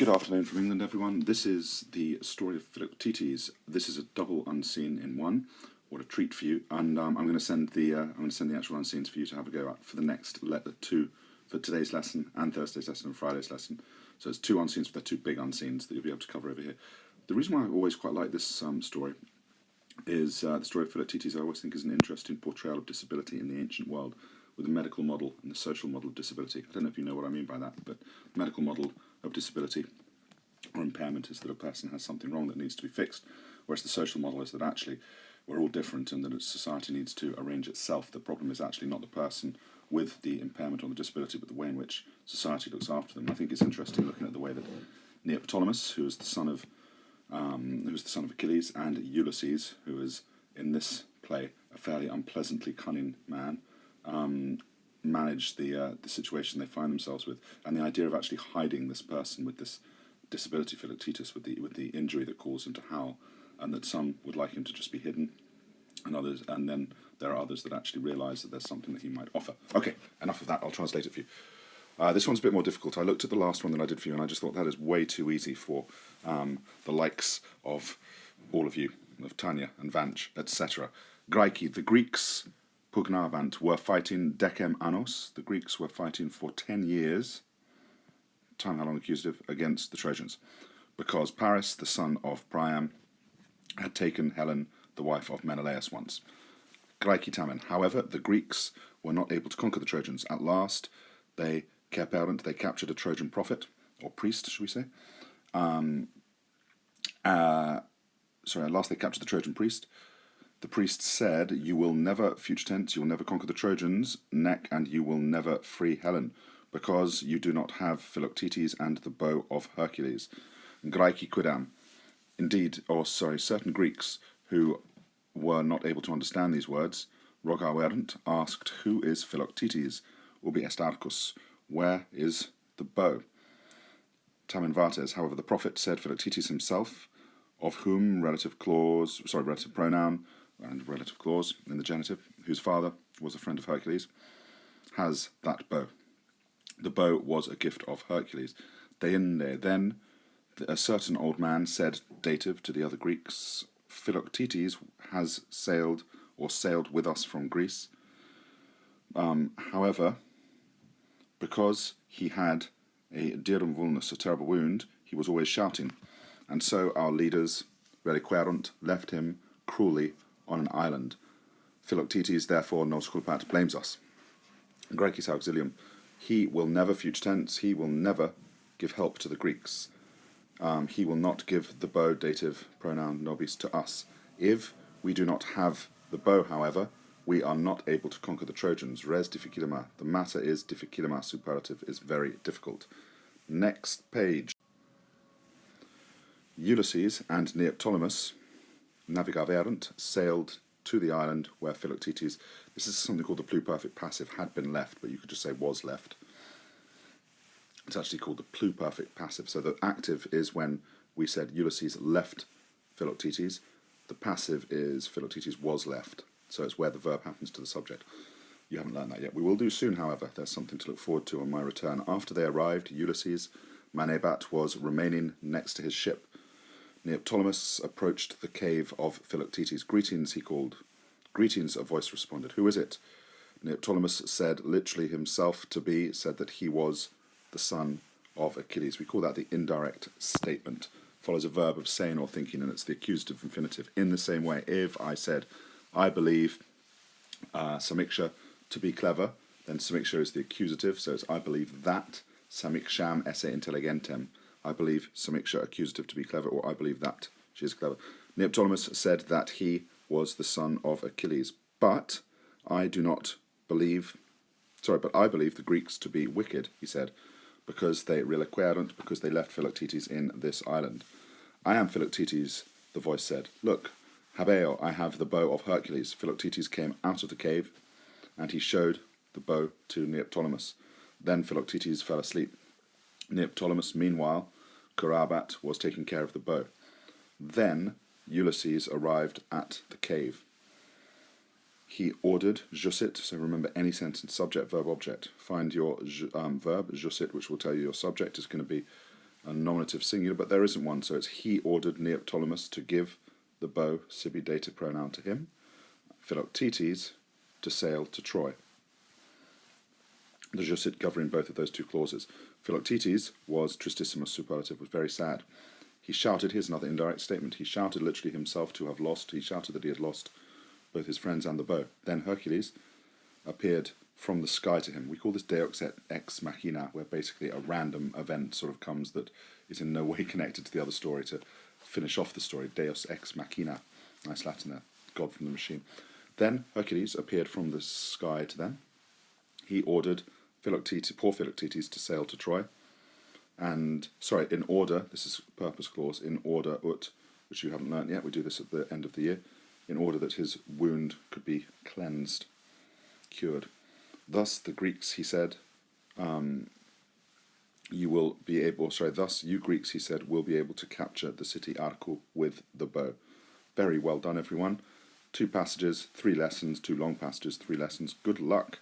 Good afternoon from England, everyone. This is the story of Philoctetes. This is a double unseen in one. What a treat for you! And I'm going to send the actual unseens for you to have a go at for the next for today's lesson and Thursday's lesson and Friday's lesson. So it's two unseens, but they're two big unseens that you'll be able to cover over here. The reason why I always quite like this story is the story of Philoctetes. I always think is an interesting portrayal of disability in the ancient world, with the medical model and the social model of disability. I don't know if you know what I mean by that, but the medical model of disability or impairment is that a person has something wrong that needs to be fixed, whereas the social model is that actually we're all different and that society needs to arrange itself. The problem is actually not the person with the impairment or the disability, but the way in which society looks after them. I think it's interesting looking at the way that Neoptolemus, who is the son of Achilles, and Ulysses, who is in this play a fairly unpleasantly cunning man, manage the situation they find themselves with, and the idea of actually hiding this person with this disability, Philoctetes, with the injury that caused him to howl, and that some would like him to just be hidden, and then there are others that actually realise that there's something that he might offer. Okay, enough of that. I'll translate it for you. This one's a bit more difficult. I looked at the last one that I did for you, and I just thought that is way too easy for the likes of all of you, of Tanya and Vanch, etc. Graiki, the Greeks, Pugnavant, were fighting decem annos. The Greeks were fighting for 10 years, time how long accusative, against the Trojans, because Paris, the son of Priam, had taken Helen, the wife of Menelaus, once. Graiki tamen. However, the Greeks were not able to conquer the Trojans. At last, they captured a Trojan prophet, or priest, should we say. At last they captured the Trojan priest. The priest said, "You will never, future tense, you will never conquer the Trojans, and you will never free Helen, because you do not have Philoctetes and the bow of Hercules." Graiki quidam. Indeed, certain Greeks who were not able to understand these words, rogawerent, asked, "Who is Philoctetes? Ubi est arcus? Where is the bow?" Tamen vates. However, the prophet said Philoctetes himself, of whom relative pronoun and relative clause in the genitive, whose father was a friend of Hercules, has that bow. The bow was a gift of Hercules. Then a certain old man said, dative to the other Greeks, "Philoctetes has sailed with us from Greece. However, because he had a dirum vulnus, a terrible wound, he was always shouting, and so our leaders, reliquerunt, left him cruelly on an island. Philoctetes, therefore, nos culpat, blames us." Graecis auxilium. He will never, future tense, he will never give help to the Greeks. He will not give the bow, dative pronoun nobis, to us. If we do not have the bow, however, we are not able to conquer the Trojans. Res difficilima. The matter is difficilima, superlative, is very difficult. Next page. Ulysses and Neoptolemus, navigaverunt, sailed to the island where Philoctetes, this is something called the pluperfect passive, had been left, but you could just say was left. It's actually called the pluperfect passive. So the active is when we said Ulysses left Philoctetes. The passive is Philoctetes was left. So it's where the verb happens to the subject. You haven't learned that yet. We will do soon, however. There's something to look forward to on my return. After they arrived, Ulysses, Manebat, was remaining next to his ship. Neoptolemus approached the cave of Philoctetes. "Greetings," he called. "Greetings," a voice responded. "Who is it?" Neoptolemus said, literally himself to be, said that he was the son of Achilles. We call that the indirect statement. Follows a verb of saying or thinking, and it's the accusative infinitive. In the same way, if I said, "I believe Samiksha to be clever," then Samiksha is the accusative, so it's "I believe that Samiksham esse intelligentem." I believe Samiksha, accusative, to be clever, or "I believe that she is clever." Neoptolemus said that he was the son of Achilles, but I believe the Greeks to be wicked, he said, because they reliquerunt, because they left Philoctetes in this island. "I am Philoctetes," the voice said. "Look, habeo, I have the bow of Hercules." Philoctetes came out of the cave, and he showed the bow to Neoptolemus. Then Philoctetes fell asleep. Neoptolemus, meanwhile, Curabat, was taking care of the bow. Then Ulysses arrived at the cave. He ordered jussit, so remember any sentence, subject, verb, object. Find your verb, jussit, which will tell you your subject is going to be a nominative singular, but there isn't one, so it's he ordered Neoptolemus to give the bow, sibi dative pronoun, to him, Philoctetes, to sail to Troy. The jus sit governing both of those two clauses. Philoctetes was tristissimus superlative, was very sad. He shouted, here's another indirect statement, he shouted literally himself to have lost, he shouted that he had lost both his friends and the bow. Then Hercules appeared from the sky to him. We call this deus ex machina, where basically a random event sort of comes that is in no way connected to the other story to finish off the story. Deus ex machina. Nice Latin there. God from the machine. Then Hercules appeared from the sky to them. He ordered Philoctetes, poor Philoctetes, to sail to Troy. And, sorry, in order, this is purpose clause, in order ut, which you haven't learnt yet, we do this at the end of the year, in order that his wound could be cleansed, cured. Thus the Greeks, he said, you will be able, thus you Greeks, he said, will be able to capture the city Arku with the bow. Very well done, everyone. 2 passages, 3 lessons, 2 long passages, 3 lessons. Good luck.